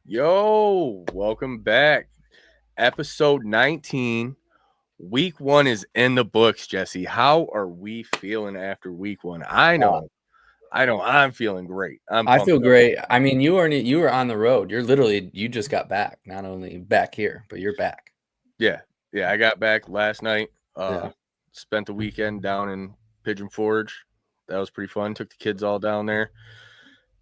Yo, welcome back. Episode 19. Week 1 is in the books, Jesse. How are we feeling after week 1? I Uh, know. I'm feeling great. I'm I pumped feel up. great. I mean, you were on the road. You just got back. Not only back here, but you're back. Yeah. Yeah, I got back last night. Yeah. Spent the weekend down in Pigeon Forge. That was pretty fun. Took the kids all down there.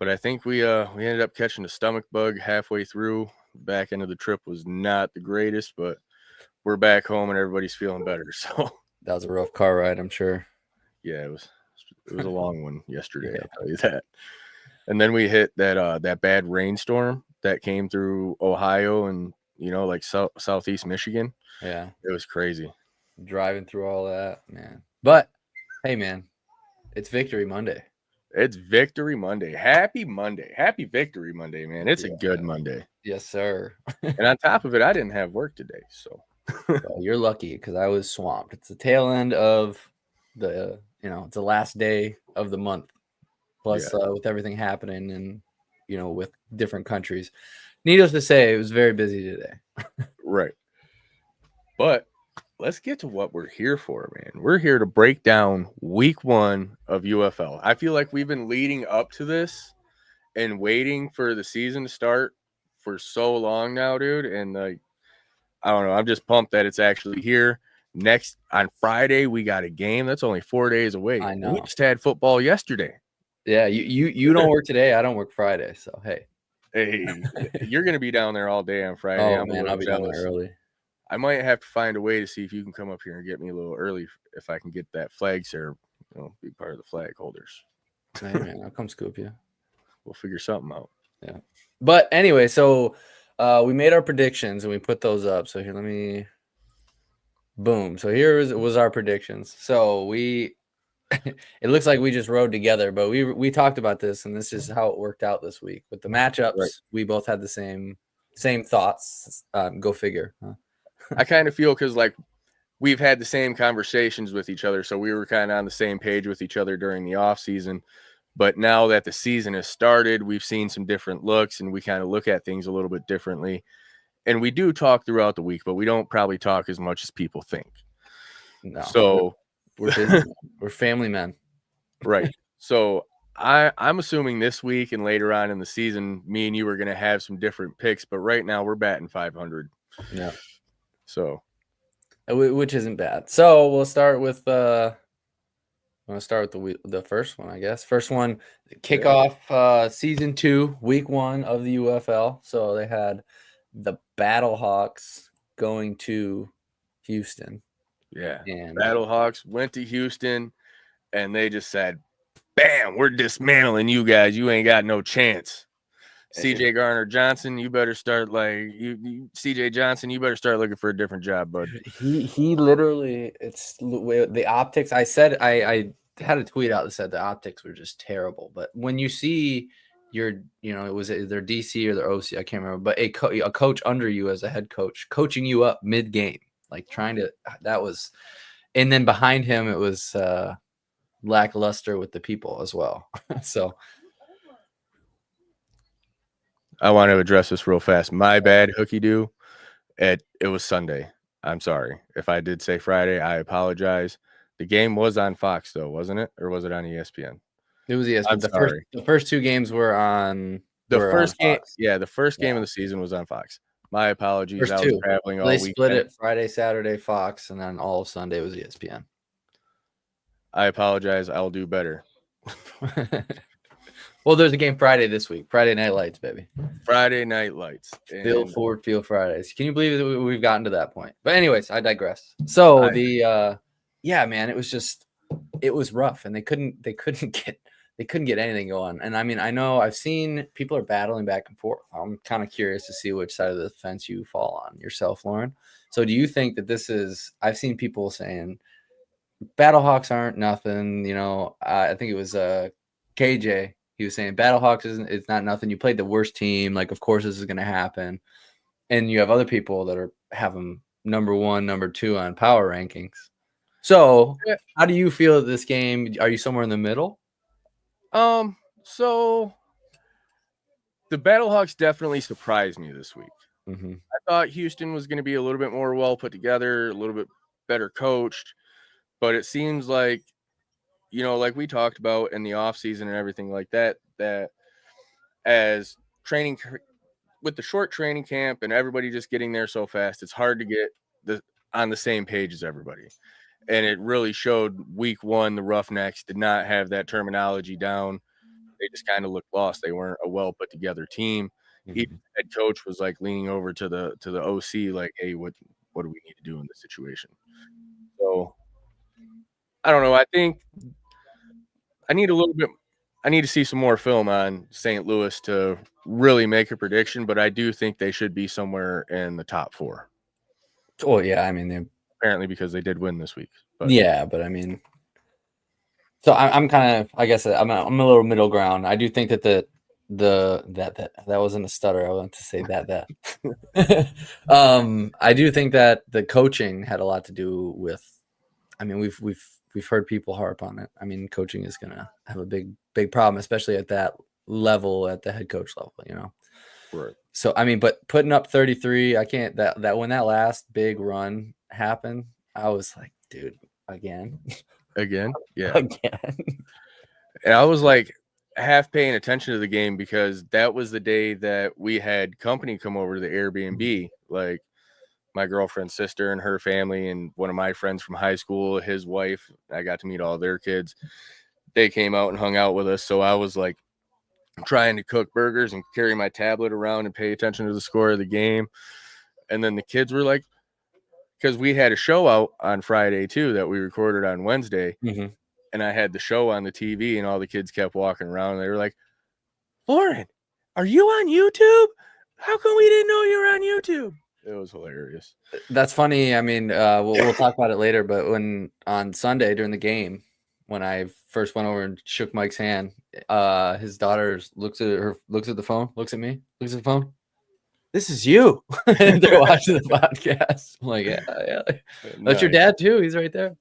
But I think we ended up catching a stomach bug halfway through. Back end of the trip was not the greatest, but we're back home and everybody's feeling better. So That was a rough car ride, I'm sure. yeah, it was a long one yesterday, Yeah. I'll tell you that. And then we hit that bad rainstorm that came through Ohio and like southeast Michigan. Yeah. It was crazy. Driving through all that, man. But hey, man, it's Victory Monday. It's Victory Monday. Happy Monday. Happy Victory Monday, man. It's a good Monday. Yes, sir. And on top of it, I didn't have work today, so Well, you're lucky because I was swamped. It's the tail end of it's the last day of the month. Plus, yeah. with everything happening and with different countries. Needless to say, it was very busy today. Right. But let's get to what we're here for, man. We're here to break down week 1 of UFL. I feel like we've been leading up to this and waiting for the season to start for so long now, dude. And like, I don't know, I'm just pumped that it's actually here. Next on Friday, we got a game that's only 4 days away. I know. We just had football yesterday. Yeah, you don't work today. I don't work Friday, so hey. Hey, you're gonna be down there all day on Friday. Oh I'm a man, little I'll be jealous. down there early. I might have to find a way to see if you can come up here and get me a little early if I can get that flag ceremony, be part of the flag holders. Hey man, I'll come scoop you. We'll figure something out. Yeah. But anyway, so we made our predictions and we put those up. So here, let me boom. So here was our predictions. So we it looks like we just rode together, but we talked about this and this is how it worked out this week. With the matchups, Right. we both had the same thoughts. Go figure. Huh? I kind of feel because like we've had the same conversations with each other, so we were kind of on the same page with each other during the off season. But now that the season has started, we've seen some different looks, and we kind of look at things a little bit differently. And we do talk throughout the week, but we don't probably talk as much as people think. No. So we're busy. We're family men. Right. So I'm assuming this week and later on in the season, me and you are going to have some different picks, but right now we're batting 500. Yeah. So, which isn't bad. So we'll start with the first one, I guess. First one, kickoff season 2, week 1 of the UFL. So they had the Battlehawks going to Houston. Yeah. And Battlehawks went to Houston and they just said, bam, we're dismantling you guys. You ain't got no chance. CJ Garner Johnson, you better start CJ Johnson, you better start looking for a different job, bud. He literally, it's the optics. I said I had a tweet out that said the optics were just terrible. But when you see it was either DC or the OC, I can't remember, but a coach under you as a head coach coaching you up mid game, like and then behind him it was lackluster with the people as well. So I want to address this real fast. My bad, Hooky Doo. It was Sunday. I'm sorry. If I did say Friday, I apologize. The game was on Fox, though, wasn't it? Or was it on ESPN? It was ESPN. The first 2 games were on the first game. Fox. Yeah, the first game of the season was on Fox. My apologies. I was traveling all weekend. They split it Friday, Saturday, Fox, and then all of Sunday was ESPN. I apologize. I'll do better. Well, there's a game Friday this week. Friday Night Lights, baby. Friday Night Lights. Feel Ford Field Fridays. Can you believe that we've gotten to that point? But anyways, I digress. So yeah, man, it was rough, and they couldn't get anything going. And I mean, I know I've seen people are battling back and forth. I'm kind of curious to see which side of the fence you fall on yourself, Lauren. So do you think that I've seen people saying Battlehawks aren't nothing, I think it was KJ. He was saying Battlehawks it's not nothing. You played the worst team. Like, of course this is going to happen. And you have other people that have them number 1, number 2 on power rankings. So how do you feel at this game? Are you somewhere in the middle? So the Battlehawks definitely surprised me this week. Mm-hmm. I thought Houston was going to be a little bit more well put together, a little bit better coached, but it seems like, like we talked about in the offseason and everything like that, that as training with the short training camp and everybody just getting there so fast, it's hard to get on the same page as everybody. And it really showed week one. The Roughnecks did not have that terminology down. They just kind of looked lost. They weren't a well put together team. Mm-hmm. Even the head coach was like leaning over to the OC, like, "Hey, what do we need to do in this situation?" So I don't know. I think I need a little bit. I need to see some more film on St. Louis to really make a prediction, but I do think they should be somewhere in the top 4. Oh yeah, I mean, apparently because they did win this week. But yeah, but I mean, so I'm kind of, I guess I'm a little middle ground. I do think that that wasn't a stutter. I want to say that. I do think that the coaching had a lot to do with. I mean, we've heard people harp on it. I mean, coaching is gonna have a big problem, especially at that level, at the head coach level. Right. So I mean, but putting up 33, I can't. That when that last big run happened, I was like, dude, again, yeah. again. And I was like half paying attention to the game because that was the day that we had company come over to the Airbnb, like my girlfriend's sister and her family and one of my friends from high school, his wife. I got to meet all their kids. They came out and hung out with us. So I was like trying to cook burgers and carry my tablet around and pay attention to the score of the game. And then the kids were like, because we had a show out on Friday too that we recorded on Wednesday. Mm-hmm. And I had the show on the TV and all the kids kept walking around and they were like, "Lauren, are you on YouTube? How come we didn't know you were on YouTube?" It was hilarious. That's funny. I mean, we'll talk about it later, but when on Sunday during the game, when I first went over and shook Mike's hand, his daughter looks at the phone, looks at me, looks at the phone. This is you. They're watching the podcast. I'm like, yeah. That's your dad too. He's right there.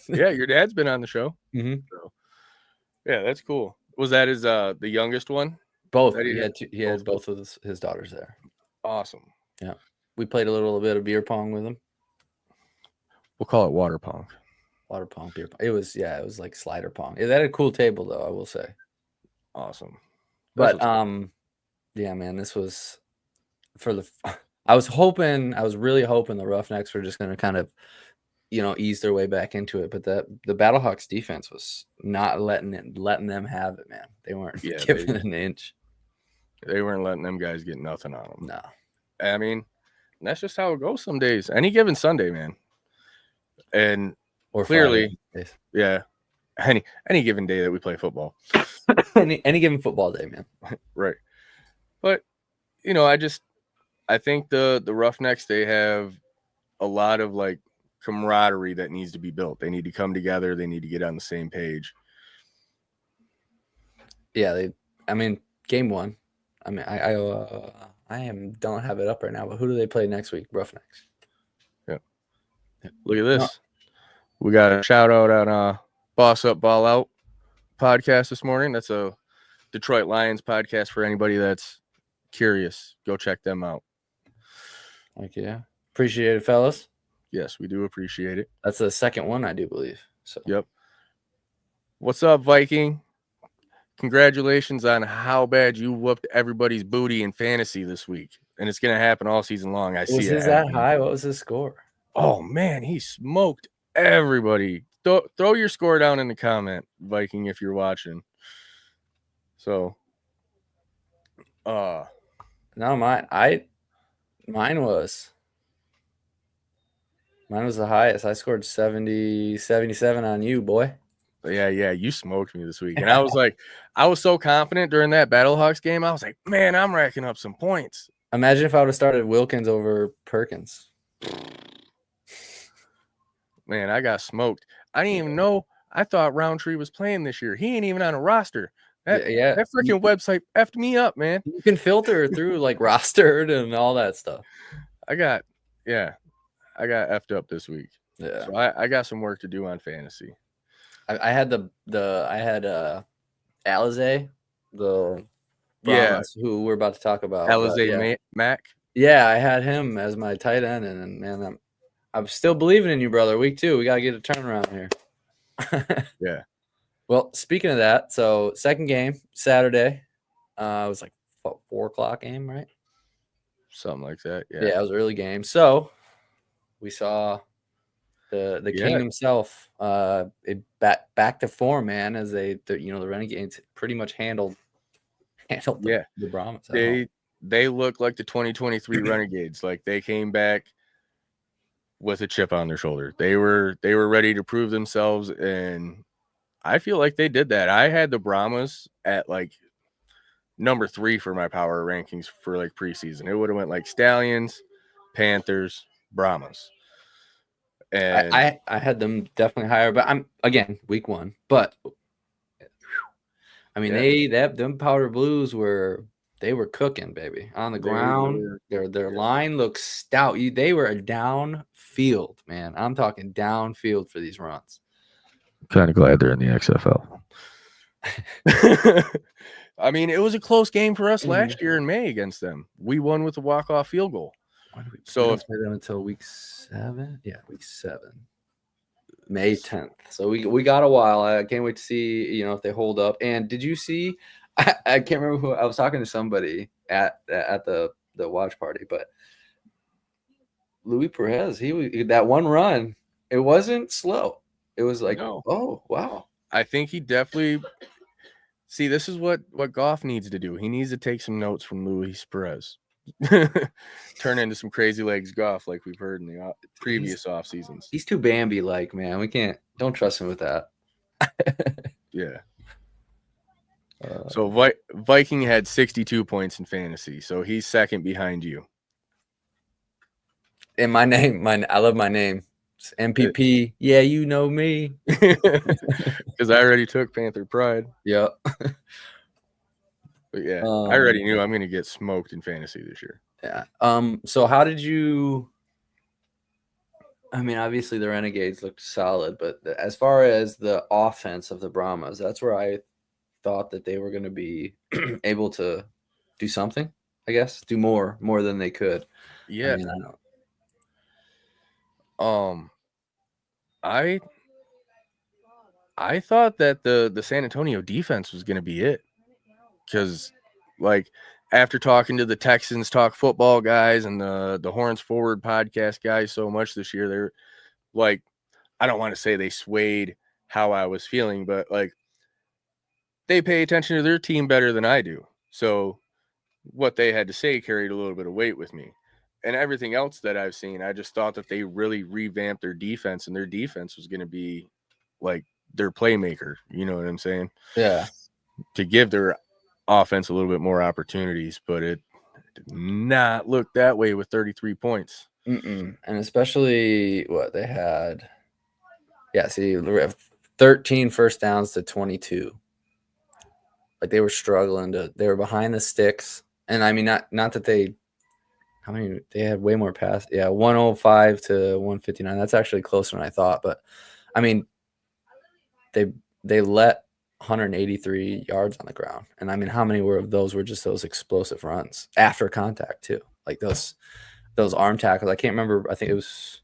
Yeah, your dad's been on the show. Mm-hmm. So, yeah, that's cool. Was that his the youngest one? Both. He had both of his daughters there. Awesome. Yeah. We played a little bit of beer pong with him. We'll call it water pong. Water pong, beer pong. It was like slider pong. It had a cool table though, I will say. Awesome. But yeah, man, this was I was really hoping the Roughnecks were just going to kind of, ease their way back into it. But the Battlehawks defense was not letting them have it, man. They weren't giving an inch. They weren't letting them guys get nothing on them. No. I mean, that's just how it goes some days. Any given Sunday, man. And or clearly, yeah, any given day that we play football. any given football day, man. Right. But, I think the Roughnecks, they have a lot of like camaraderie that needs to be built. They need to come together. They need to get on the same page. Yeah, game one. I mean, I don't have it up right now, but who do they play next week? Roughnecks. Yeah. Look at this. No. We got a shout out on Boss Up Ball Out podcast this morning. That's a Detroit Lions podcast for anybody that's curious. Go check them out. Thank you. Appreciate it, fellas. Yes, we do appreciate it. That's the second one, I do believe. So. Yep. What's up, Viking? Congratulations on how bad you whooped everybody's booty in fantasy this week. And it's going to happen all season long. I see it. Was his that high? What was his score? Oh, man, he smoked everybody. Throw your score down in the comment, Viking, if you're watching. So, no, mine was the highest. I scored 77 on you, boy. Yeah, you smoked me this week. And I was like, I was so confident during that Battlehawks game. I was like, man, I'm racking up some points. Imagine if I would have started Wilkins over Perkins. Man, I got smoked. I didn't even know. I thought Roundtree was playing this year. He ain't even on a roster. That freaking website effed me up, man. You can filter through like rostered and all that stuff. I got effed up this week. Yeah. So I got some work to do on fantasy. I had Alizé, the Brahmas, who we're about to talk about. Alizé Mack. Yeah, I had him as my tight end, and man, I'm still believing in you, brother. Week 2, we got to get a turnaround here. Yeah. Well, speaking of that, so second game, Saturday. It was like 4 o'clock game, right? Something like that. Yeah. Yeah, it was an early game. So we saw the king himself back to form, man, as the Renegades pretty much handled the Brahmas. They look like the 2023 Renegades. Like they came back with a chip on their shoulder. They were ready to prove themselves, and I feel like they did that. I had the Brahmas at like number 3 for my power rankings for like preseason. It would have went like Stallions, Panthers, Brahmas. And I had them definitely higher, but I'm again week 1. But I mean, them powder blues were cooking, baby, on the ground. Their line looks stout. They were a downfield, man. I'm talking downfield for these runs. Kind of glad they're in the XFL. I mean, it was a close game for us last year in May against them. We won with a walk-off field goal. So if play them until week 7, week 7, May 10th. So we got a while. I can't wait to see if they hold up. And did you see? I can't remember who I was talking to. Somebody at the watch party, but Luis Perez, that one run, it wasn't slow. It was like, oh wow. I think he definitely. See, this is what Goff needs to do. He needs to take some notes from Luis Perez. Turn into some crazy legs Goff like we've heard in the previous off seasons. He's too Bambi-like, man. Don't trust him with that. Yeah. So Viking had 62 points in fantasy, so he's second behind you. And my name, I love my name. It's MPP. Yeah, you know me. Because I already took Panther Pride. Yep. But yeah, I already knew I'm going to get smoked in fantasy this year. Yeah. So how did you? I mean, obviously the Renegades looked solid, but as far as the offense of the Brahmas, that's where I thought that they were going to be able to do something. I guess do more than they could. Yeah. I thought that the San Antonio defense was going to be it. Because, like, after talking to the Texans Talk Football guys and the Horns Forward podcast guys so much this year, they're like, I don't want to say they swayed how I was feeling, but like they pay attention to their team better than I do. So what they had to say carried a little bit of weight with me. And everything else that I've seen, I just thought that they really revamped their defense, and their defense was going to be like their playmaker. You know what I'm saying? Yeah. To give their offense a little bit more opportunities, but it did not look that way with 33 points. And especially what they had. Yeah, see, we have 13 first downs to 22. Like they were struggling they were behind the sticks. And I mean, not that they had way more pass. Yeah, 105 to 159. That's actually closer than I thought. But I mean, they let 183 yards on the ground. And I mean, how many of those were just those explosive runs after contact too? Like those arm tackles. I can't remember. I think it was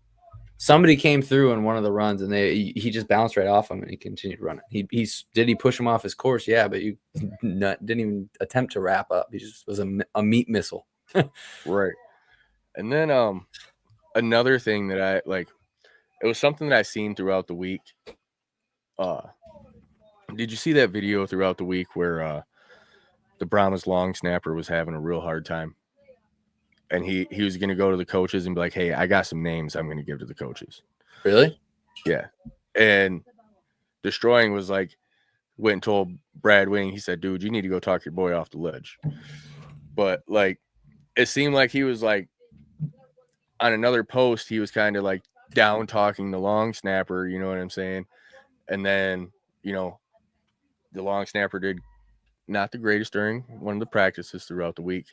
somebody came through in one of the runs and he just bounced right off him and he continued running. Did he push him off his course? Yeah, but you didn't even attempt to wrap up. He just was a meat missile. Right. And then another thing that I like, it was something that I seen throughout the week. Did you see that video throughout the week where the Brahmas long snapper was having a real hard time? And he was going to go to the coaches and be like, hey, I got some names I'm going to give to the coaches. Really? Yeah. And Destroying was like, went and told Brad Wing, he said, dude, you need to go talk your boy off the ledge. But like, it seemed like he was like, on another post, he was kind of like down talking the long snapper, you know what I'm saying? And then, the long snapper did not the greatest during one of the practices throughout the week.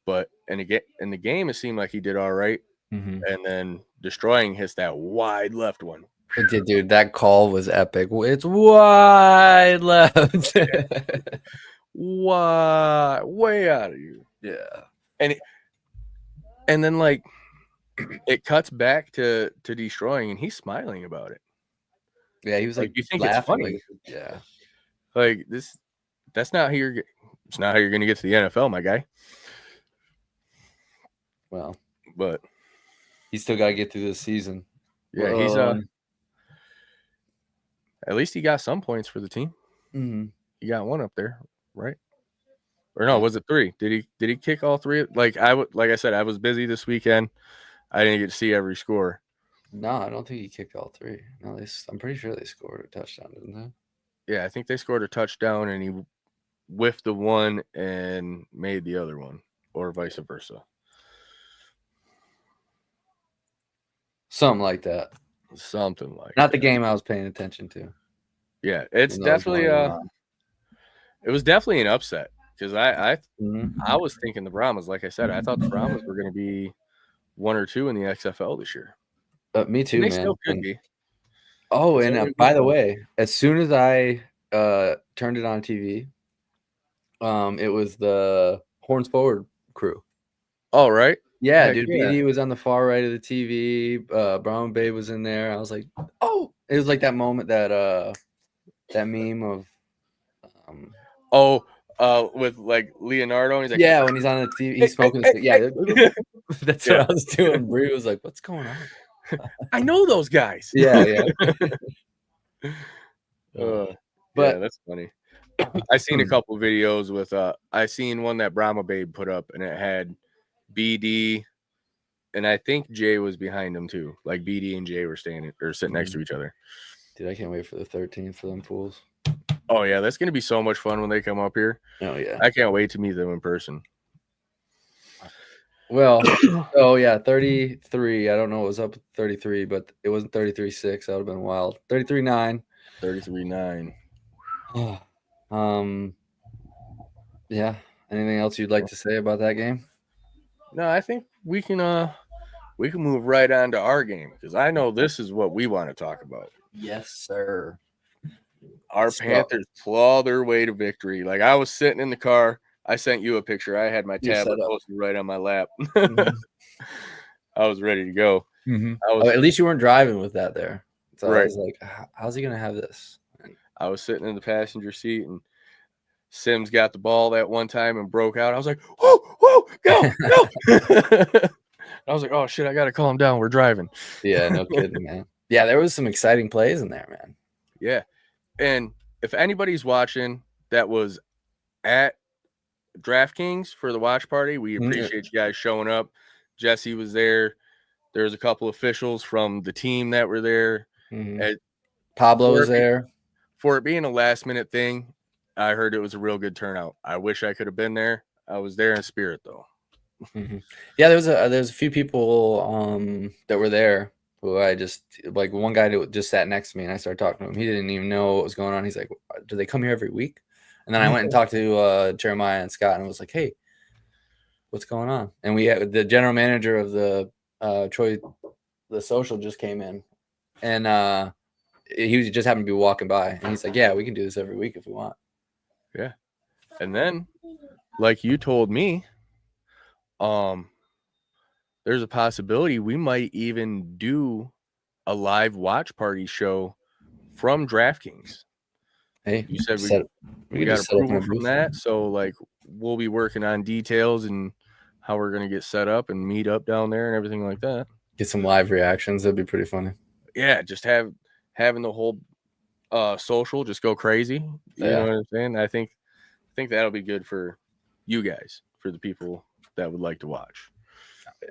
But in the game, it seemed like he did all right. Mm-hmm. And then Destroying hits that wide left one. It did, dude. That call was epic. It's wide left. way out of you. Yeah. And then like it cuts back to destroying, and he's smiling about it. Yeah, he was like You think it's laughing. funny? Yeah. Like this, that's not how you're. It's not how you're going to get to the NFL, my guy. Well, but he's still got to get through this season. Yeah, he's at least he got some points for the team. Mm-hmm. He got one up there, right? Or no, was it 3? Did he kick all 3? Like I said, I was busy this weekend. I didn't get to see every score. No, I don't think he kicked all 3. No, I'm pretty sure they scored a touchdown, didn't they? Yeah, I think they scored a touchdown and he whiffed the one and made the other one, or vice versa. Something like that. Something like Not the game I was paying attention to. Yeah, it's definitely it was definitely an upset because I was thinking the Brahmas, like I said, I thought the Brahmas were going to be 1 or 2 in the XFL this year. Me too, and they man. still could be. Oh, and by the way, as soon as I turned it on TV, it was the Horns Forward crew. All right. Yeah, heck dude. Yeah. BD was on the far right of the TV. Brown Babe was in there. I was like, oh, it was like that moment that meme of with like Leonardo, and he's like, yeah, when he's on the TV, he's smoking. Yeah, that's what I was doing. Bree was like, "What's going on?" I know those guys. Yeah. But yeah, that's funny. I seen a couple videos with I seen one that Brahma Babe put up, and it had BD, and I think Jay was behind him too. Like BD and Jay were sitting next to each other. Dude, I can't wait for the 13th for them fools. Oh yeah, that's gonna be so much fun when they come up here. Oh yeah, I can't wait to meet them in person. Well, 33. I don't know what was up with 33, but it wasn't 33-6. That would have been wild. 33-9. 33-9. Yeah. Anything else you'd like to say about that game? No, I think we can move right on to our game because I know this is what we want to talk about. Yes, sir. Our Panthers claw their way to victory. Like I was sitting in the car. I sent you a picture. I had my tablet posted right on my lap. Mm-hmm. I was ready to go. Mm-hmm. At least you weren't driving with that there. So right. I was like, how's he going to have this? I was sitting in the passenger seat, and Sims got the ball that one time and broke out. I was like, whoa, go. I was like, oh, shit, I got to calm down. We're driving. Yeah, no kidding, man. Yeah, there was some exciting plays in there, man. Yeah. And if anybody's watching that was at DraftKings for the watch party, we appreciate you guys showing up. Jesse was there. There was a couple officials from the team that were there. Mm-hmm. Pablo was there. For it being a last-minute thing, I heard it was a real good turnout. I wish I could have been there. I was there in spirit, though. Mm-hmm. Yeah, there's a few people that were there who I just like. One guy just sat next to me, and I started talking to him. He didn't even know what was going on. He's like, "Do they come here every week?" And then I went and talked to Jeremiah and Scott, and I was like, "Hey, what's going on?" And we had the general manager of the Troy, the social, just came in, and he just happened to be walking by, and he's like, "Yeah, we can do this every week if we want." Yeah, and then, like you told me, there's a possibility we might even do a live watch party show from DraftKings. Hey, you said we got approval from that, so like we'll be working on details and how we're gonna get set up and meet up down there and everything like that. Get some live reactions. That'd be pretty funny. Yeah, just having the whole social just go crazy. You know what I'm saying? I think that'll be good for you guys, for the people that would like to watch. Yeah.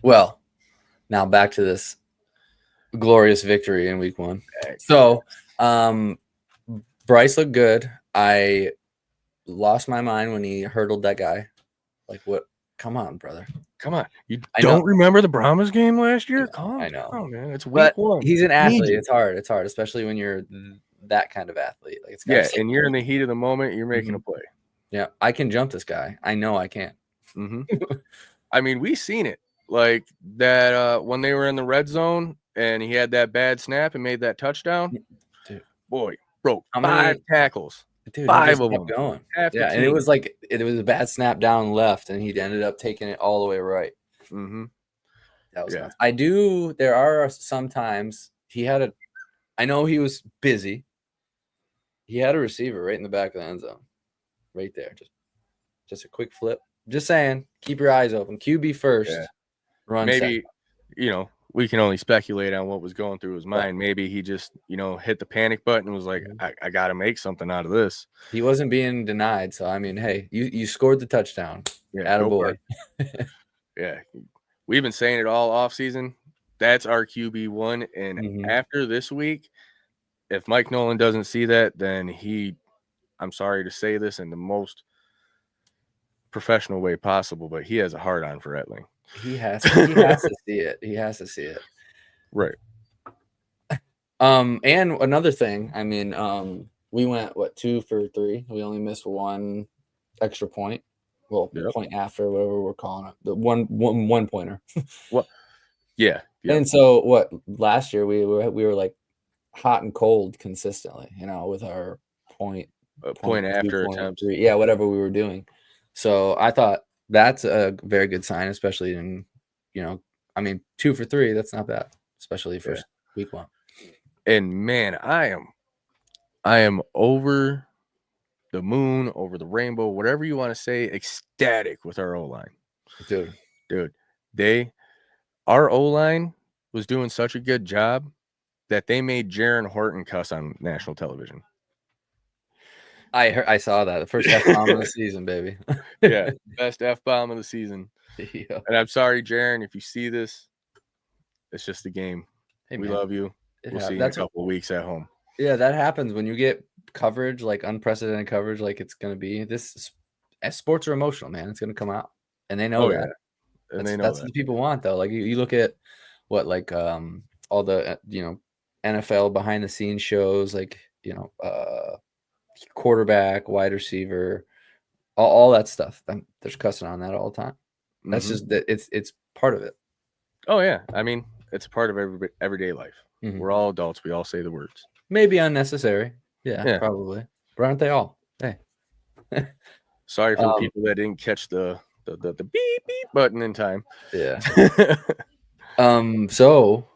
Well, now back to this glorious victory in week 1. So, Bryce looked good. I lost my mind when he hurdled that guy. Like, what? Come on, brother. Come on. You don't remember the Brahmas game last year? I know. Oh, man. It's week 1. He's an athlete. It's hard. It's hard, especially when you're that kind of athlete. Like, it's and you're in the heat of the moment. You're making a play. Yeah, I can jump this guy. I know I can. Mm-hmm. I mean, we seen it. Like that when they were in the red zone and he had that bad snap and made that touchdown. Dude. Boy, broke 5 tackles. Dude, he 5 just of kept them. going. Half the Yeah, and it team. was like it was a bad snap down left, and he ended up taking it all the way right. Mm-hmm. That was Yeah. nuts. There are some times I know he was busy. He had a receiver right in the back of the end zone, right there. Just a quick flip. Just saying, keep your eyes open. QB first, Yeah. run Maybe, second. we can only speculate on what was going through his Right. mind. Maybe he just, hit the panic button and was like, Mhm. I got to make something out of this. He wasn't being denied. So, I mean, hey, you scored the touchdown. Yeah. Go for Attaboy. it. Yeah. We've been saying it all off season. That's our QB1. And Mhm. after this week, if Mike Nolan doesn't see that, then I'm sorry to say this in the most professional way possible, but he has a hard on for Etling. He has to see it. He has to see it. Right. And another thing, I mean, we went 2 for 3. We only missed one extra point. Well, Yep. point after, whatever we're calling it, the one pointer. What? Yeah. And so last year we were like hot and cold consistently, with our point two, after point attempts. three, whatever we were doing. So I thought that's a very good sign, especially in, 2 for 3. That's not bad, especially for week 1. And man, I am over the moon, over the rainbow, whatever you want to say, ecstatic with our O-line. Dude, our O-line was doing such a good job that they made Jaron Horton cuss on national television. I saw that. The first F-bomb of the season, baby. Yeah, best F-bomb of the season. Yeah. And I'm sorry, Jaron, if you see this, it's just a game. Hey, we man, love you. We'll see you in a couple of weeks at home. Yeah, that happens when you get coverage, like unprecedented coverage, like it's going to be. Sports are emotional, man. It's going to come out, and they know that. Yeah. And that's what people want, though. Like you look at all the NFL behind the scenes shows, like quarterback, wide receiver, all that stuff. There's cussing on that all the time. That's just that it's part of it. Oh yeah, I mean it's a part of everyday life. Mm-hmm. We're all adults. We all say the words. Maybe unnecessary. Yeah. Probably. But aren't they all? Hey. Sorry for the people that didn't catch the beep beep button in time. Yeah. So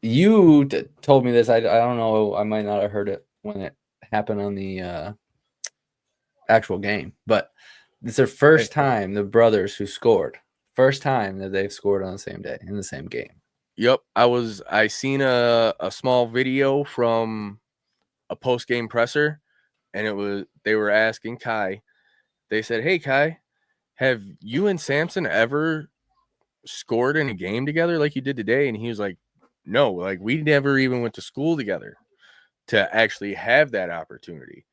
you told me this. I don't know. I might not have heard it when it happened on the actual game, but it's their first time, the brothers who scored. First time that they've scored on the same day in the same game. Yep. I seen a small video from a post-game presser, and they were asking Kai. They said, "Hey Kai, have you and Samson ever scored in a game together like you did today?" And he was like, "No, like we never even went to school together to actually have that opportunity."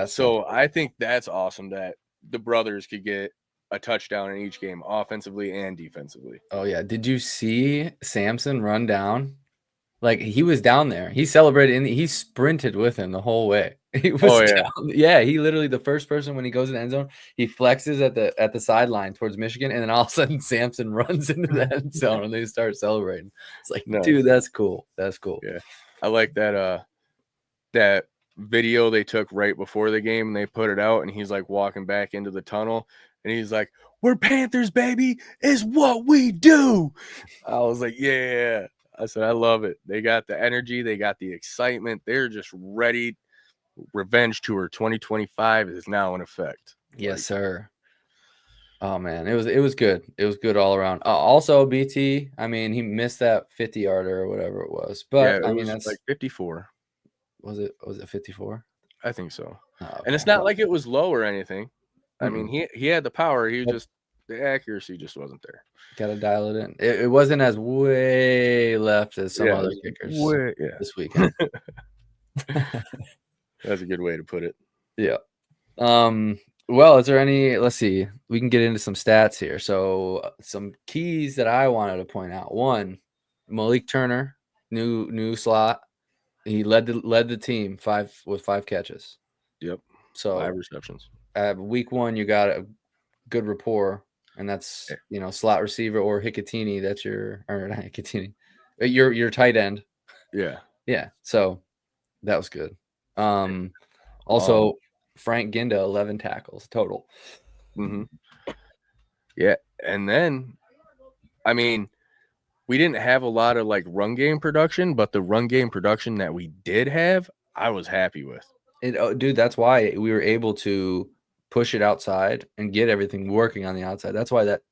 So I think that's awesome that the brothers could get a touchdown in each game, offensively and defensively. Oh yeah. Did you see Samson run down? Like he was down there. He celebrated and he sprinted with him the whole way. He was down. Yeah, he literally the first person when he goes in the end zone, he flexes at the sideline towards Michigan, and then all of a sudden Samson runs into the end zone and they start celebrating. It's like, dude, that's cool. That's cool. Yeah. I like that video they took right before the game and they put it out, and he's like walking back into the tunnel and he's like, "We're Panthers, baby, is what we do." I was like, yeah. I said, I love it. They got the energy, they got the excitement, they're just ready. Revenge Tour 2025 is now in effect. Yes, sir. Oh man, it was good. It was good all around. Also, BT, I mean, he missed that 50-yarder or whatever it was, but I mean that's like 54. Was it 54? I think so. Oh, okay. And it's not like it was low or anything. I mean, he had the power. He was just the accuracy just wasn't there. Got to dial it in. It wasn't as way left as some other kickers this weekend. That's a good way to put it. Yeah. Well, is there any? Let's see. We can get into some stats here. So some keys that I wanted to point out. One, Malik Turner, new slot. He led the team with 5 catches. Yep. So 5 receptions. Week 1, you got a good rapport, and that's slot receiver or Hicatini. That's your tight end. Yeah. Yeah. So that was good. Also, Frank Ginda, 11 tackles total. Mm-hmm. Yeah, and then, I mean, we didn't have a lot of like run game production, but the run game production that we did have, I was happy with. Dude, that's why we were able to push it outside and get everything working on the outside. That's why that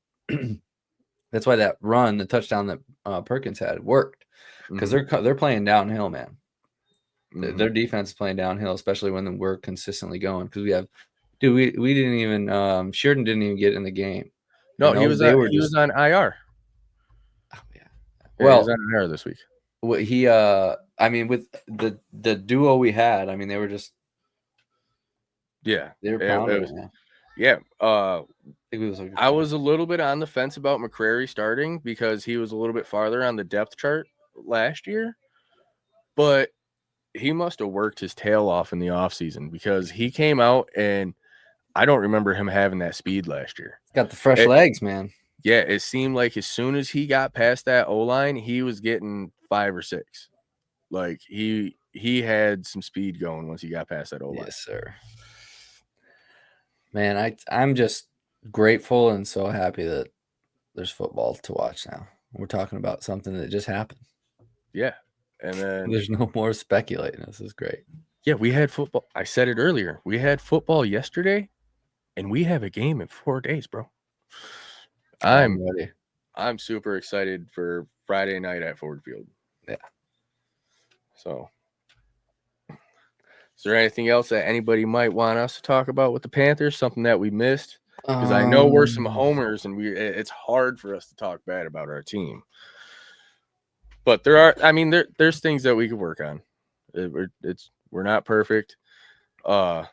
that's why that run, the touchdown that Perkins had, worked, because they're playing downhill, man. Their defense is playing downhill, especially when we're consistently going. Because we have, dude, we didn't even Sheardon didn't even get in the game. No, he was on IR. Oh, yeah. Well, he was on IR this week. He I mean, with the duo we had, I mean, they were just they were pounding it, man. Yeah. I was a little bit on the fence about McCrary starting because he was a little bit farther on the depth chart last year, but he must have worked his tail off in the offseason because he came out and I don't remember him having that speed last year. He's got the fresh legs, man. Yeah, it seemed like as soon as he got past that O-line, he was getting 5 or 6. Like he had some speed going once he got past that O-line. Yes, sir. Man, I'm just grateful and so happy that there's football to watch now. We're talking about something that just happened. Yeah. And then there's no more speculating. This is great. Yeah, we had football. I said it earlier. We had football yesterday, and we have a game in 4 days, bro. I'm ready. I'm super excited for Friday night at Ford Field. Yeah. So, is there anything else that anybody might want us to talk about with the Panthers? Something that we missed? Because I know we're some homers, and it's hard for us to talk bad about our team. But there's things that we could work on. We're not perfect. I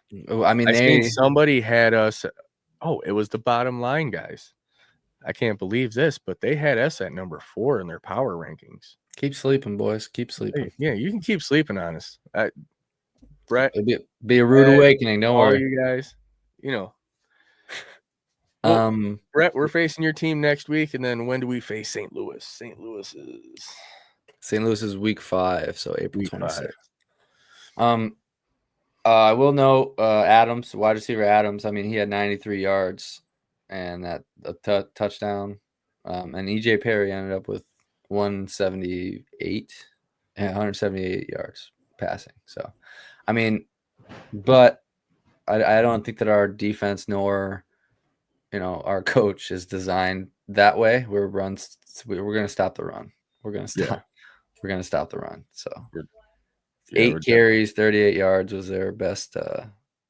mean, somebody had us. Oh, it was the bottom line, guys. I can't believe this, but they had us at number 4 in their power rankings. Keep sleeping, boys. Keep sleeping. Yeah, you can keep sleeping on us. Brett, it'll be a rude awakening. Don't worry, you guys. Well, Brett, we're facing your team next week, and then when do we face St. Louis? St. Louis is week 5, so April 26th. I will note Adams, wide receiver Adams. I mean, he had 93 yards and that touchdown. And EJ Perry ended up with 178 yards passing. So, I mean, but I don't think that our defense nor our coach is designed that way. We're going to stop the run. We're going to stop the run. So 8 carries, 38 yards was their best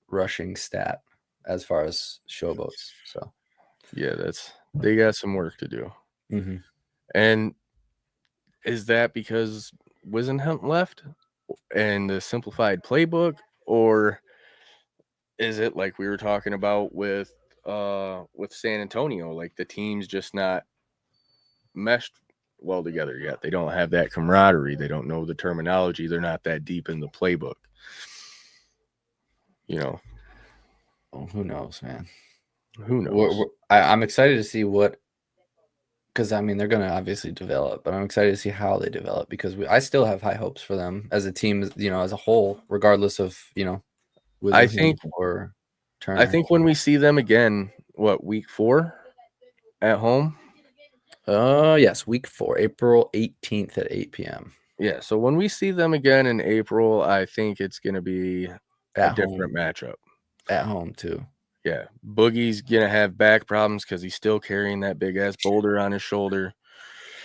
rushing stat as far as showboats. So yeah, they got some work to do. Mm-hmm. And is that because Wisenhunt left and the simplified playbook, or is it like we were talking about with San Antonio, like the team's just not meshed well together yet? They don't have that camaraderie. They don't know the terminology. They're not that deep in the playbook. Who knows, man? Who knows? I'm excited to see because I mean they're going to obviously develop, but I'm excited to see how they develop because I still have high hopes for them as a team, as a whole, regardless of I think when we see them again, week 4 at home? Yes, week 4, April 18th at 8 p.m. Yeah, so when we see them again in April, I think it's going to be a different matchup. At home, too. Yeah, Boogie's going to have back problems because he's still carrying that big-ass boulder on his shoulder.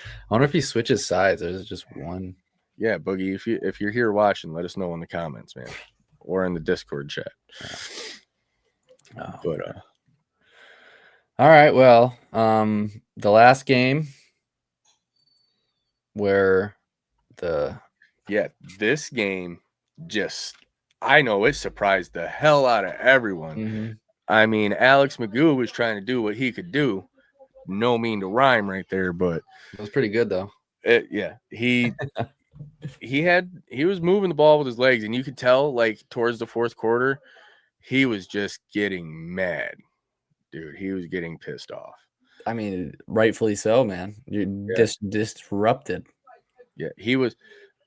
I wonder if he switches sides or is it just one? Yeah, Boogie, if you're here watching, let us know in the comments, man, or in the Discord chat. Yeah. But all right, well, the last game where this game I know it surprised the hell out of everyone. Mm-hmm. I mean, Alex Magoo was trying to do what he could do. No mean to rhyme right there, but it was pretty good though. He was moving the ball with his legs, and you could tell like towards the 4th quarter, he was just getting mad. Dude, he was getting pissed off. I mean, rightfully so, man. You're disrupted. Yeah, he was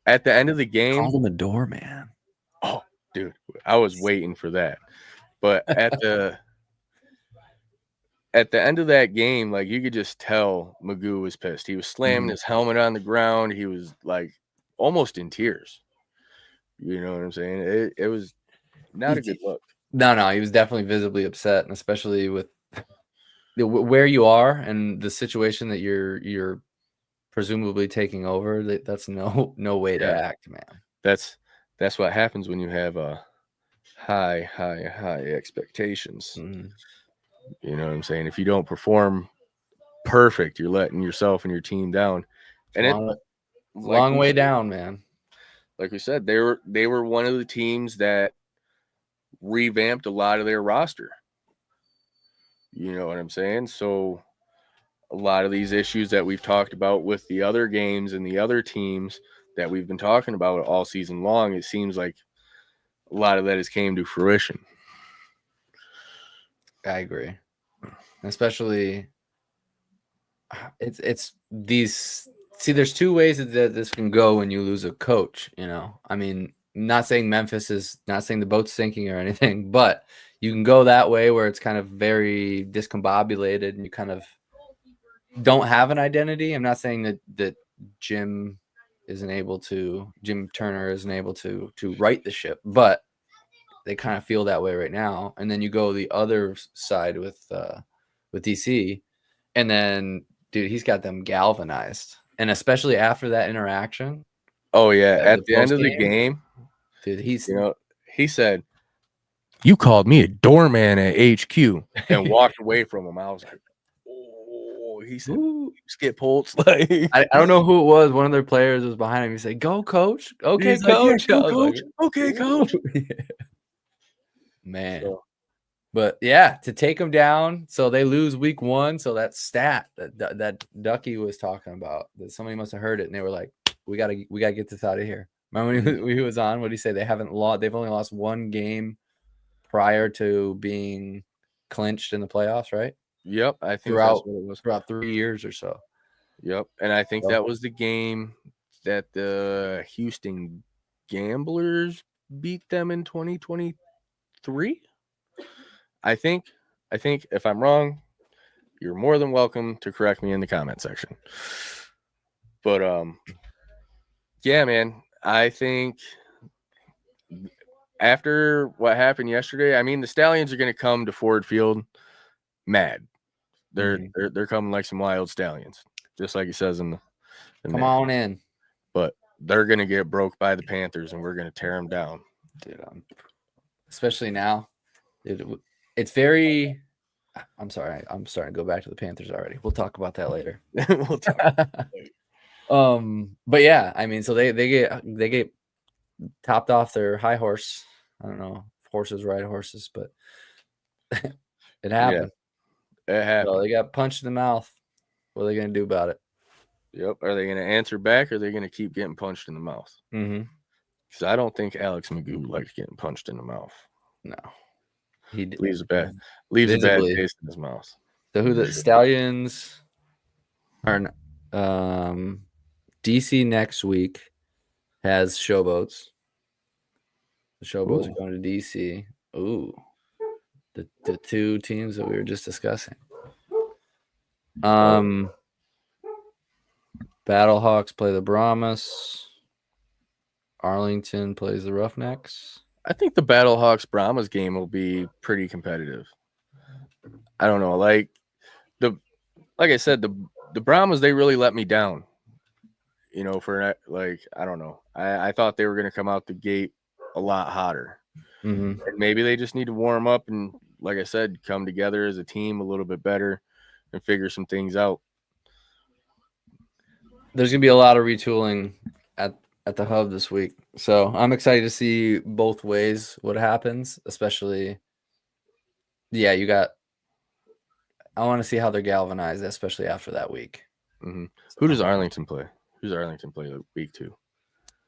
at the end of the game. Call him a doorman. Oh, dude, I was waiting for that. But at the end of that game, like, you could just tell Magoo was pissed. He was slamming his helmet on the ground. He was like almost in tears. You know what I'm saying? It was not a good look. No, he was definitely visibly upset, and especially with where you are and the situation that you're presumably taking over. That's no way to act, man. That's what happens when you have high expectations. You know what I'm saying? If you don't perform perfect, you're letting yourself and your team down. And long way down, man. Like we said, they were one of the teams that revamped a lot of their roster. You know what I'm saying? So a lot of these issues that we've talked about with the other games and the other teams that we've been talking about all season long, it seems like a lot of that has came to fruition. I agree. Especially it's these there's two ways that this can go when you lose a coach, you know. I mean, not saying Memphis is not saying the boat's sinking or anything, but you can go that way where it's kind of very discombobulated and you kind of don't have an identity. I'm not saying that Jim Turner isn't able to right the ship, but they kind of feel that way right now. And then you go the other side with DC, and then dude, he's got them galvanized, and especially after that interaction. Oh yeah, at the end of the game, dude, he said, "You called me a doorman at HQ," and walked away from him. I was like, "Oh," he said, "Skip Holtz." Like, I don't know who it was. One of their players was behind him. He said, "Go, coach. Okay, coach. Like, yeah, go, coach. Like, okay, coach." Man. So. But yeah, to take them down, so they lose week 1. So that stat that Ducky was talking about, that somebody must have heard it, and they were like, "We gotta get this out of here." Remember when he was on? What did he say? They've only lost 1 game prior to being clinched in the playoffs, right? Yep, I think that's what it was. Throughout 3 years or so. Yep, and I think that was the game that the Houston Gamblers beat them in 2023. I think if I'm wrong, you're more than welcome to correct me in the comment section. But yeah, man, I think after what happened yesterday, I mean, the Stallions are going to come to Ford Field mad. They're coming like some wild stallions, just like it says in the come on in. But they're going to get broke by the Panthers, and we're going to tear them down. Dude, especially now. Dude, it's very – I'm sorry. I'm starting to go back to the Panthers already. We'll talk about that later. We'll talk about that later. But yeah, I mean, so they get topped off their high horse. I don't know if horses ride horses, but it happened. Yeah, it happened. So they got punched in the mouth. What are they going to do about it? Yep. Are they going to answer back, or are they going to keep getting punched in the mouth? Because I don't think Alex Magoo likes getting punched in the mouth. No. He leaves a bad taste in his mouth. So who the Stallions are? DC next week has Showboats. The Showboats are going to DC. Ooh, the 2 teams that we were just discussing. Battlehawks play the Brahmas. Arlington plays the Roughnecks. I think the Battlehawks Brahmas game will be pretty competitive. I don't know, like I said, the Brahmas, they really let me down. You know, for like, I don't know. I thought they were going to come out the gate a lot hotter. And maybe they just need to warm up and, like I said, come together as a team a little bit better and figure some things out. There's going to be a lot of retooling at the hub this week. So I'm excited to see both ways what happens, especially, yeah, I want to see how they're galvanized, especially after that week. Who does Arlington play? Who's Arlington play week 2?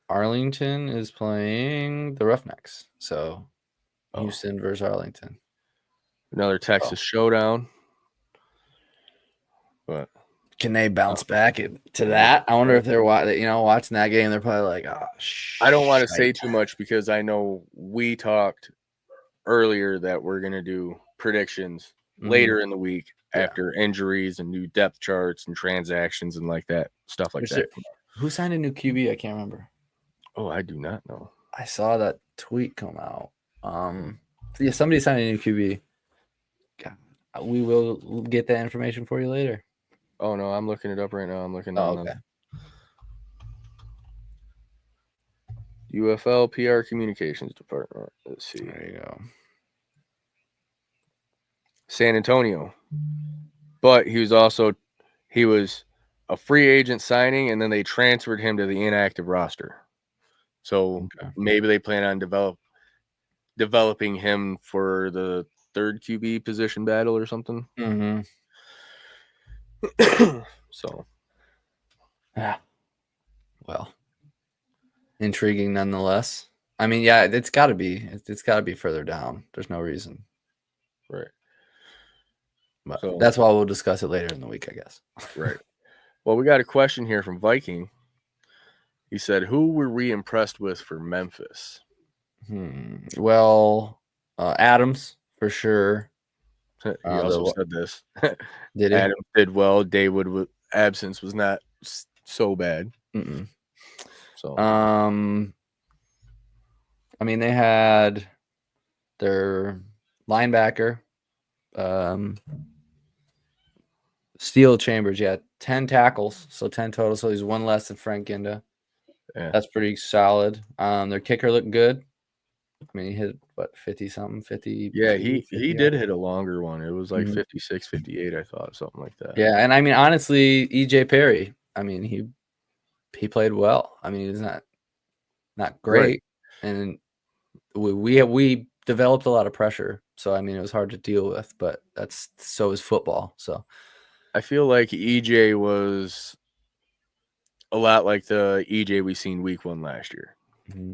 Arlington is playing the Roughnecks. So Houston versus Arlington. Another Texas showdown. But can they bounce back to that? I wonder if they're watching that game. They're probably like, "Oh, I don't want to say too much because I know we talked earlier that we're gonna do predictions later in the week after injuries and new depth charts and transactions and like that stuff like that. Who signed a new QB? I can't remember. Oh, I do not know. I saw that tweet come out. Yeah, somebody signed a new QB. God, we will get that information for you later. Oh no, I'm looking it up right now. I'm looking Oh, on okay. the UFL PR Communications Department. Let's see. There you go. San Antonio. But he was a free agent signing, and then they transferred him to the inactive roster. So maybe they plan on developing him for the third QB position battle or something. Mm-hmm. So, yeah. Well, intriguing nonetheless. I mean, yeah, it's got to be. It's got to be further down. There's no reason. Right. But so, that's why we'll discuss it later in the week, I guess. Right. Well, we got a question here from Viking. He said, "Who were we impressed with for Memphis?" Well, Adams for sure. He also said this. Did he? Adams did well. Dawood's absence was not so bad. Mm-mm. So, I mean, they had their linebacker, Steel Chambers. Yeah, 10 tackles, so 10 total. So he's one less than Frank Ginda. Yeah. That's pretty solid. Their kicker looked good. I mean, he hit, 50-something, 50. Yeah, he did hit a longer one. It was like 56, 58, I thought, something like that. Yeah, and I mean, honestly, EJ Perry, I mean, he played well. I mean, he's not great. Right. And we developed a lot of pressure. So, I mean, it was hard to deal with, but so is football. So I feel like EJ was a lot like the EJ we seen week 1 last year. Mm-hmm.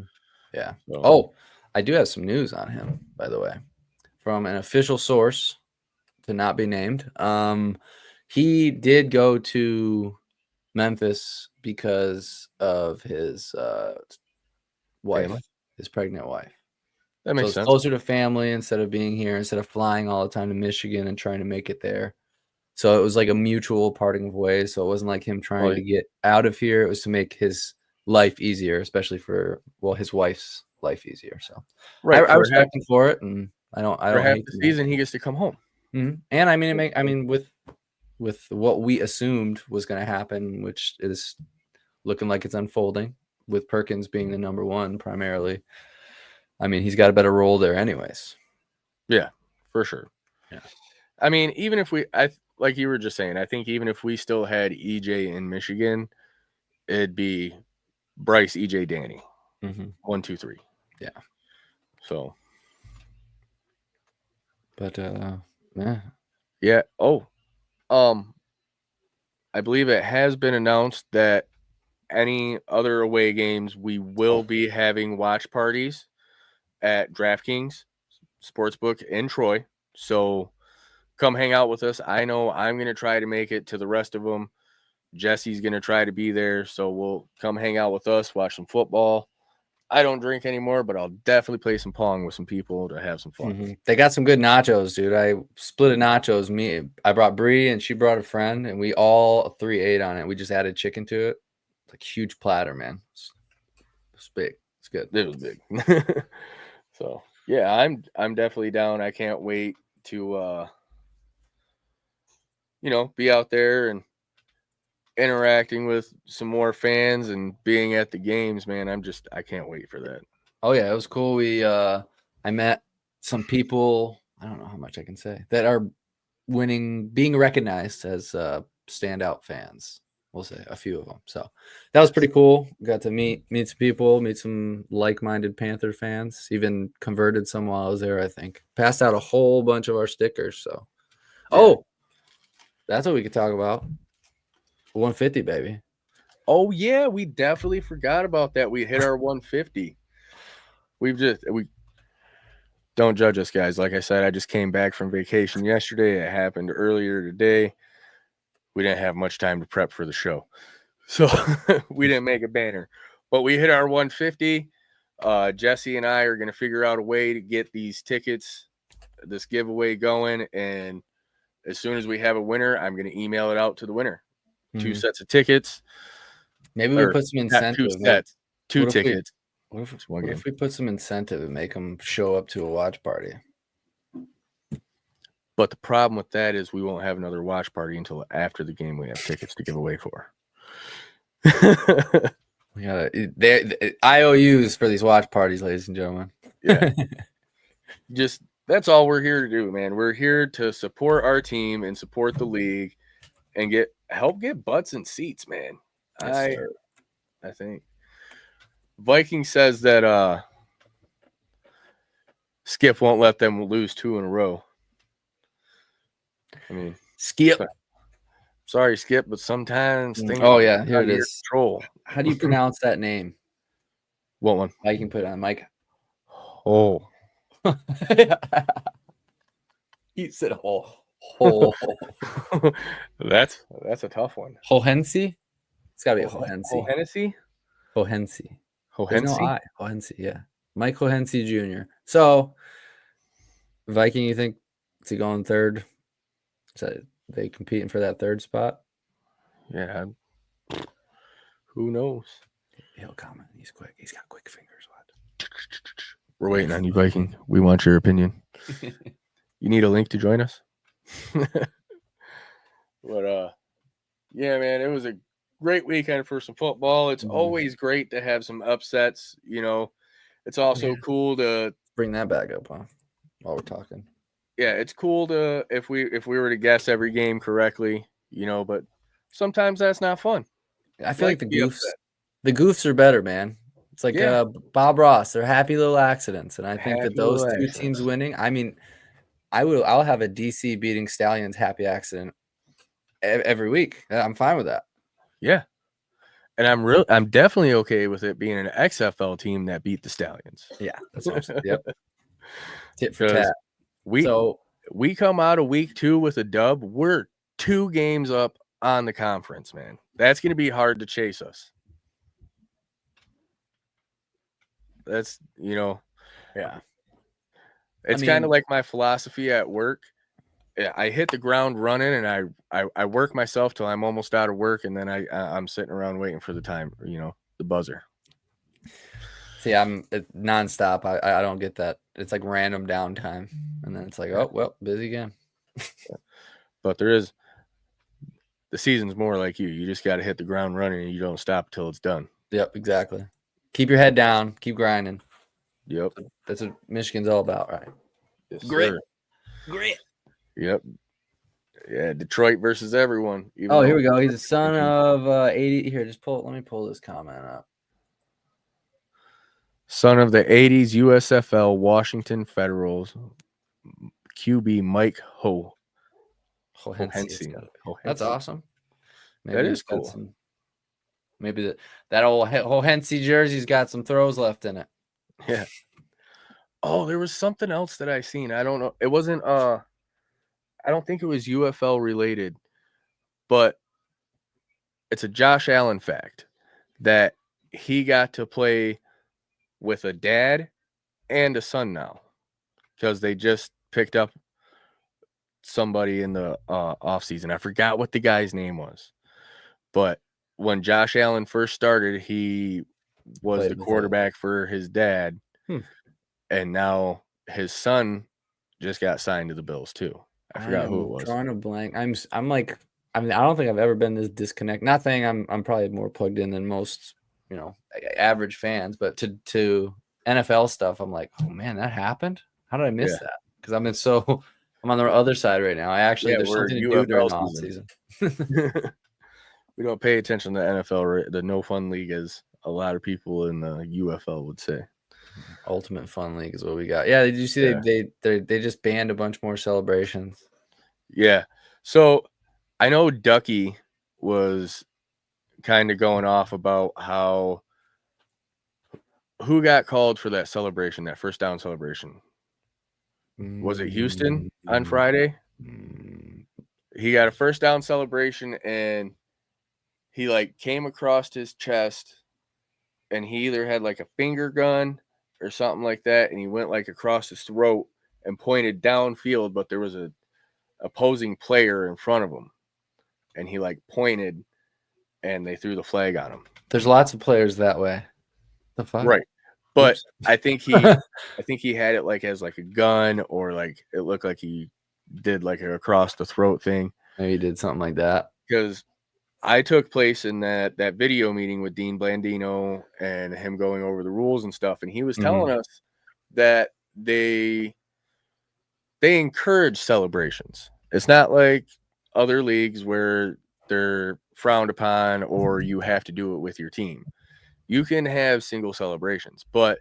Yeah. So. Oh, I do have some news on him, by the way, from an official source to not be named. He did go to Memphis because of his wife, his pregnant wife. That makes sense. Closer to family instead of being here, instead of flying all the time to Michigan and trying to make it there. So it was like a mutual parting of ways. So it wasn't like him trying to get out of here. It was to make his life easier, especially for his wife's life easier. So I respect him for it, and I don't. For half the season, he gets to come home. Mm-hmm. And I mean, with what we assumed was going to happen, which is looking like it's unfolding, with Perkins being the number one primarily. I mean, he's got a better role there, anyways. Yeah, for sure. Yeah. I mean, even if like you were just saying, I think even if we still had EJ in Michigan, it'd be Bryce, EJ, Danny. 1, 2, 3. Yeah. So. But yeah. Yeah. Oh. I believe it has been announced that any other away games we will be having watch parties at DraftKings Sportsbook in Troy. So come hang out with us. I know I'm going to try to make it to the rest of them. Jesse's going to try to be there. So we'll come hang out with us, watch some football. I don't drink anymore, but I'll definitely play some Pong with some people to have some fun. Mm-hmm. They got some good nachos, dude. I split nachos. I brought Bree and she brought a friend, and we all 3 ate on it. We just added chicken to it. It's like a huge platter, man. It's big. It's good. It was big. So yeah, I'm definitely down. I can't wait to be out there and interacting with some more fans and being at the games, man. I can't wait for that. Oh yeah, it was cool. I met some people, I don't know how much I can say, that are being recognized as standout fans. We'll say a few of them. So that was pretty cool. Got to meet some people, meet some like-minded Panther fans, even converted some while I was there, I think. Passed out a whole bunch of our stickers. So, yeah. Oh, that's what we could talk about. 150, baby. Oh, yeah. We definitely forgot about that. We hit our 150. We don't judge us, guys. Like I said, I just came back from vacation yesterday. It happened earlier today. We didn't have much time to prep for the show. So we didn't make a banner. But we hit our 150. Jesse and I are going to figure out a way to get these tickets, this giveaway going. And as soon as we have a winner, I'm going to email it out to the winner. 2 sets of tickets. Maybe we put some incentive. 2 sets, 2 tickets. What if we put some incentive and make them show up to a watch party? But the problem with that is we won't have another watch party until after the game we have tickets to give away for. We gotta IOUs for these watch parties, ladies and gentlemen. Yeah. Just that's all we're here to do, man. We're here to support our team and support the league and help get butts and seats, man. Yes, I think Viking says that Skip won't let them lose 2 in a row. I mean, Skip. Sorry, Skip, but sometimes things. Oh yeah, here it is. Control. How do you pronounce that name? What one? I can put it on Mike. Oh. You said oh. That's a tough one. Hohensi? It's gotta be Hohensi. Hohensi? Hohensi. Hohensi? There's no I. Hohensi, yeah. Mike Hohensi Jr. So Viking, you think is he going third? Is that they competing for that third spot? Yeah. Who knows? He'll comment. He's quick. He's got quick fingers. What? We're waiting on you, Viking. We want your opinion. You need a link to join us? But yeah, man, it was a great weekend for some football. It's always great to have some upsets, you know. It's also cool to bring that back up, huh? While we're talking. Yeah, it's cool to if we were to guess every game correctly, you know, but sometimes that's not fun. I feel like the goofs are better, man. It's like Bob Ross. They're happy little accidents, and I think that those 2 teams winning. I mean, I'll have a DC beating Stallions happy accident every week. I'm fine with that. Yeah, and I'm definitely okay with it being an XFL team that beat the Stallions. Yeah, that's awesome. Yep. Tit for tat. We come out of week 2 with a dub. We're 2 games up on the conference, man. That's going to be hard to chase us. That's, you know. Yeah. It's kind of like my philosophy at work. I hit the ground running and I work myself till I'm almost out of work, and then I'm sitting around waiting for the time, you know, the buzzer. See, I'm nonstop. I don't get that. It's like random downtime, and then it's like, oh well, busy again. But the season's more like you. You just got to hit the ground running, and you don't stop till it's done. Yep, exactly. Keep your head down. Keep grinding. Yep, that's what Michigan's all about, right? Yes, Grit. Yep. Yeah, Detroit versus everyone. Here we go. He's a son of 80. Here, let me pull this comment up. Son of the 80s USFL Washington Federals QB Mike Hohensi. That's awesome. Maybe that is cool. Maybe that old Hohensi jersey's got some throws left in it. Yeah. Oh, there was something else that I seen. I don't know. It wasn't I don't think it was UFL related, but it's a Josh Allen fact that he got to play with a dad and a son now because they just picked up somebody in the offseason. I forgot what the guy's name was, but when Josh Allen first started, he was the quarterback for his dad, and now his son just got signed to the Bills too. I forgot who it was. Drawing a blank. I'm like, I mean, I don't think I've ever been this disconnected. Not saying I'm probably more plugged in than most, you know, average fans, but to NFL stuff, I'm like, oh man, that happened. How did I miss that? Because I'm on the other side right now. There's something to do during the off season. We don't pay attention to the NFL, the no fun league, as a lot of people in the UFL would say. Ultimate Fun League is what we got. Yeah, did you see they just banned a bunch more celebrations? Yeah. So I know Ducky was kind of going off about who got called for that celebration, that first down celebration. Was it Houston on Friday? He got a first down celebration and he like came across his chest and he either had like a finger gun or something like that, and he went like across his throat and pointed downfield, but there was a opposing player in front of him, and he like pointed, and they threw the flag on him. There's lots of players that way. The fuck? Right. But Oops. I think he had it like as like a gun, or like it looked like he did like a across the throat thing. Maybe he did something like that. Because I took place in that video meeting with Dean Blandino and him going over the rules and stuff, and he was telling us that they encourage celebrations. It's not like other leagues where they're frowned upon or you have to do it with your team. You can have single celebrations, but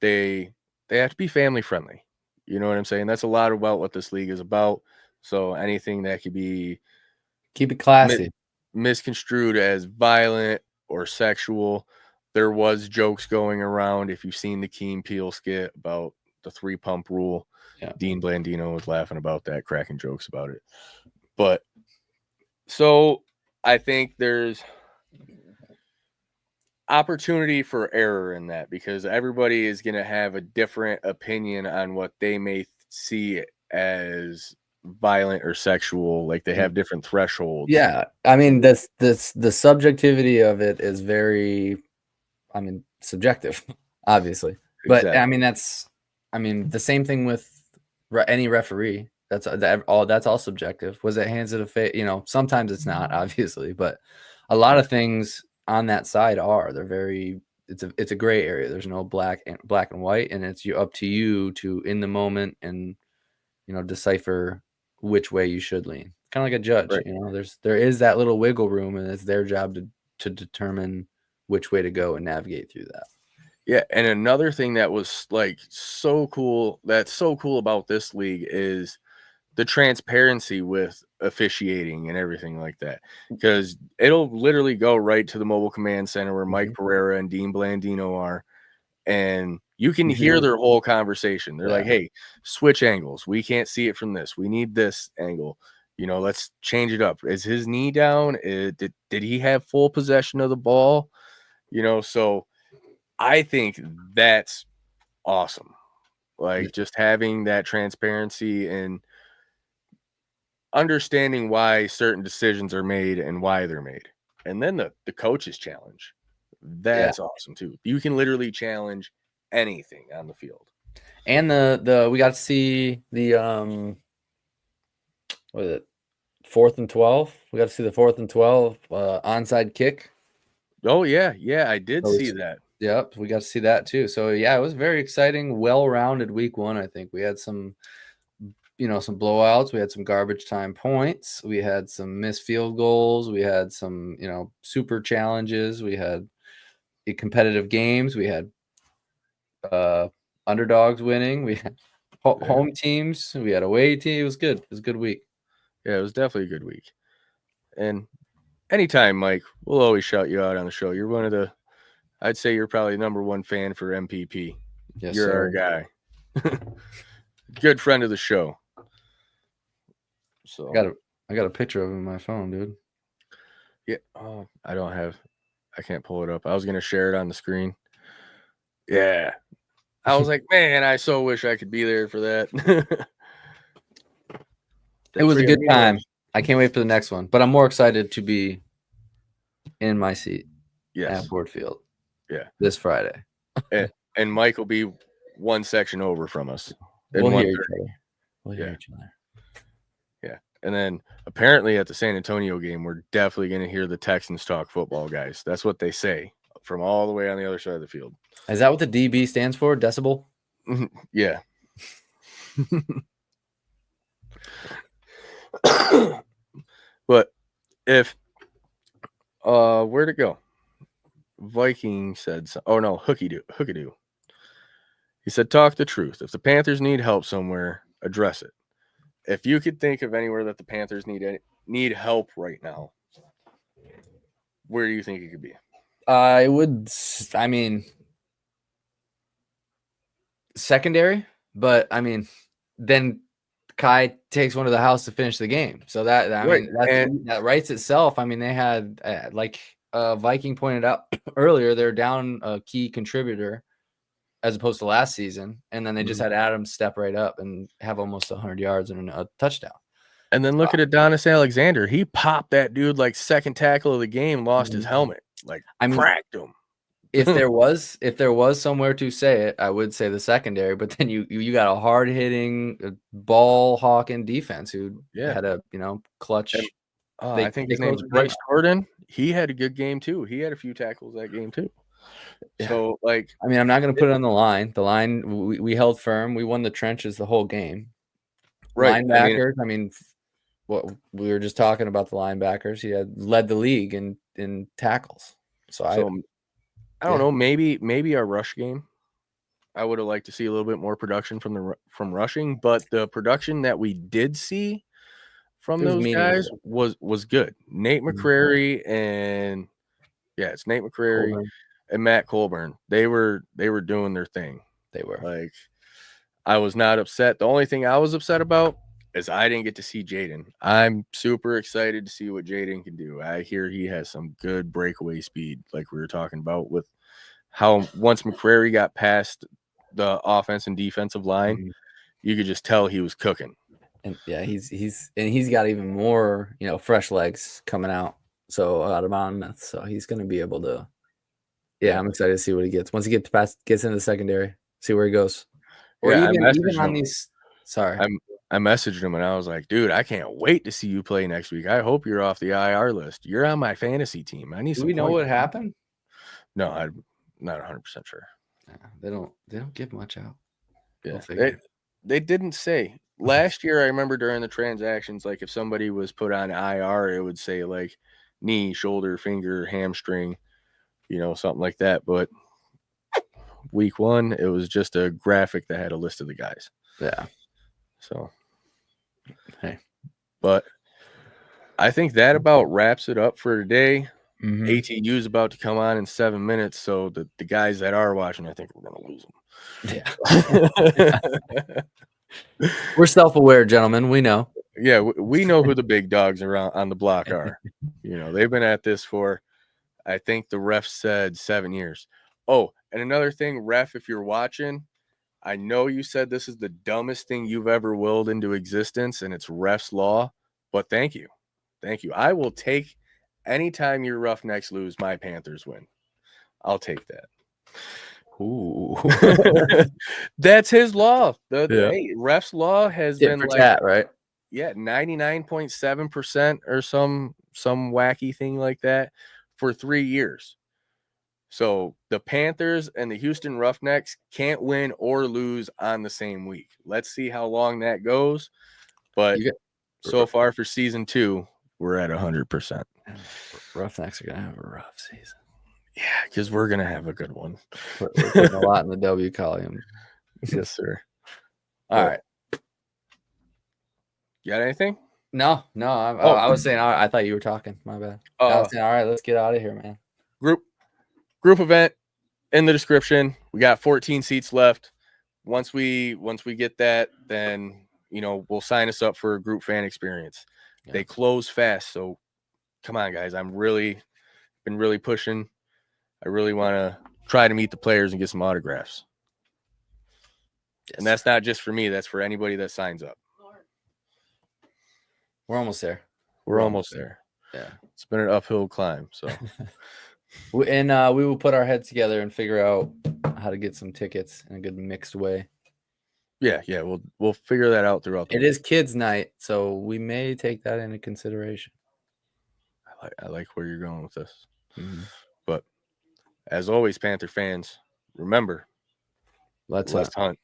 they have to be family friendly. You know what I'm saying? That's a lot about what this league is about. So anything that could be keep it classy, misconstrued as violent or sexual. There was jokes going around. If you've seen the Key and Peele skit about the 3-pump rule, Dean Blandino was laughing about that, cracking jokes about it. But so I think there's opportunity for error in that, because everybody is going to have a different opinion on what they may see as violent or sexual. Like they have different thresholds. Yeah, I mean the subjectivity of it is very, I mean, subjective, obviously. But exactly. I mean the same thing with any referee. That's all subjective. Was it hands to the face? You know, sometimes it's not, obviously, but a lot of things on that side are. They're very. It's a gray area. There's no black and white, and it's up to you to, in the moment, and decipher which way you should lean. Kind of like a judge. Right. There is that little wiggle room, and it's their job to determine which way to go and navigate through that. Yeah, and another thing that was like so cool, that's so cool about this league is the transparency with officiating and everything like that, because it'll literally go right to the mobile command center where Mike Pereira and Dean Blandino are, and you can hear their whole conversation. They're like, hey, switch angles. We can't see it from this. We need this angle. Let's change it up. Is his knee down? Did he have full possession of the ball? So I think that's awesome. Like just having that transparency and understanding why certain decisions are made and why they're made. And then the coach's challenge. That's awesome too. You can literally challenge anything on the field. And we got to see the what is it? 4th and 12. We got to see the 4th and 12 onside kick. Oh yeah, I did see that. Yep, we got to see that too. So yeah, it was very exciting, well-rounded week 1. I think we had some some blowouts. We had some garbage time points. We had some missed field goals. We had some, super challenges. We had competitive games. We had underdogs winning. We had home teams. We had away team. It was good. It was a good week. Yeah, it was definitely a good week. And anytime, Mike, we'll always shout you out on the show. You're one of the, I'd say you're probably number 1 fan for MPP. Yes, you're our guy. Good friend of the show. So I got a picture of him on my phone, dude. Yeah. Oh, I can't pull it up. I was gonna share it on the screen. Yeah. I was like, man, I so wish I could be there for that. It was a good time. I can't wait for the next one, but I'm more excited to be in my seat at Ford Field. Yeah. This Friday. and Mike will be one section over from us. We'll hear each other. Yeah. And then apparently at the San Antonio game, we're definitely going to hear the Texans talk football, guys. That's what they say from all the way on the other side of the field. Is that what the DB stands for? Decibel? Yeah. But if where'd it go? Viking said so. Oh no, Hookadoo. He said, talk the truth. If the Panthers need help somewhere, address it. If you could think of anywhere that the Panthers need help right now, where do you think it could be? I mean, secondary, but I mean, then Kai takes one to the house to finish the game. So that writes itself. I mean, they had like Viking pointed out earlier, they're down a key contributor as opposed to last season. And then they just had Adams step right up and have almost 100 yards and a touchdown. And then look at Adonis Alexander. He popped that dude like second tackle of the game, lost his helmet, like cracked him. If there was somewhere to say it, I would say the secondary. But then you got a hard hitting, ball hawking defense who had a clutch. And, I think his name's Bryce Jordan. He had a good game too. He had a few tackles that game too. Yeah. So like, I mean, I'm not going to put it on the line. The line we held firm. We won the trenches the whole game. Right. Linebackers. I mean, what we were just talking about the linebackers. He had led the league in tackles. So I don't know. Maybe our rush game. I would have liked to see a little bit more production from rushing, but the production that we did see from those guys was good. Nate McCrary and it's Nate McCrary and Matt Colburn. They were doing their thing. They were like, I was not upset. The only thing I was upset about is I didn't get to see Jaden. I'm super excited to see what Jaden can do. I hear he has some good breakaway speed, like we were talking about with how once McCrary got past the offense and defensive line, you could just tell he was cooking. And he's got even more, fresh legs coming out. So out of Monmouth. So he's going to be able to. Yeah, I'm excited to see what he gets. Once he gets into the secondary, see where he goes. Or even on these. Sorry. I messaged him and I was like, dude, I can't wait to see you play next week. I hope you're off the IR list. You're on my fantasy team. I need some. Do we know what happened? No, I'm not 100% sure. Yeah, they don't give much out. Yeah, they didn't say. Last year, I remember during the transactions, like if somebody was put on IR, it would say like knee, shoulder, finger, hamstring, something like that. But week 1, it was just a graphic that had a list of the guys. Yeah. So, hey, but I think that about wraps it up for today. ATU is about to come on in 7 minutes, so the guys that are watching, I think we're going to lose them. Yeah. We're self-aware, gentlemen. We know. Yeah, we know who the big dogs around on the block are. They've been at this for, I think the ref said 7 years. Oh, and another thing, ref, if you're watching, I know you said this is the dumbest thing you've ever willed into existence, and it's ref's law, but thank you. Thank you. I will take anytime your Roughnecks lose, my Panthers win. I'll take that. Ooh. That's his law. Hey, ref's law has been like that, right? Yeah, 99.7% or some wacky thing like that for 3 years. So the Panthers and the Houston Roughnecks can't win or lose on the same week. Let's see how long that goes. But so far for season 2, we're at 100%. Roughnecks are going to have a rough season. Yeah, because we're going to have a good one. We're putting a lot in the W column. Yes, sir. All right. You got anything? No. I was saying, I thought you were talking. My bad. I was saying, all right, let's get out of here, man. Group event in the description. We got 14 seats left. Once we get that, then we'll sign us up for a group fan experience. Yeah. They close fast, so come on, guys. I'm been really pushing. I really want to try to meet the players and get some autographs. Yes. And that's not just for me. That's for anybody that signs up. We're almost there. We're almost there. Yeah. It's been an uphill climb, so. And we will put our heads together and figure out how to get some tickets in a good mixed way. Yeah, we'll figure that out throughout the week. It is kids' night, so we may take that into consideration. I like where you're going with this. Mm-hmm. But as always, Panther fans, remember, let's hunt.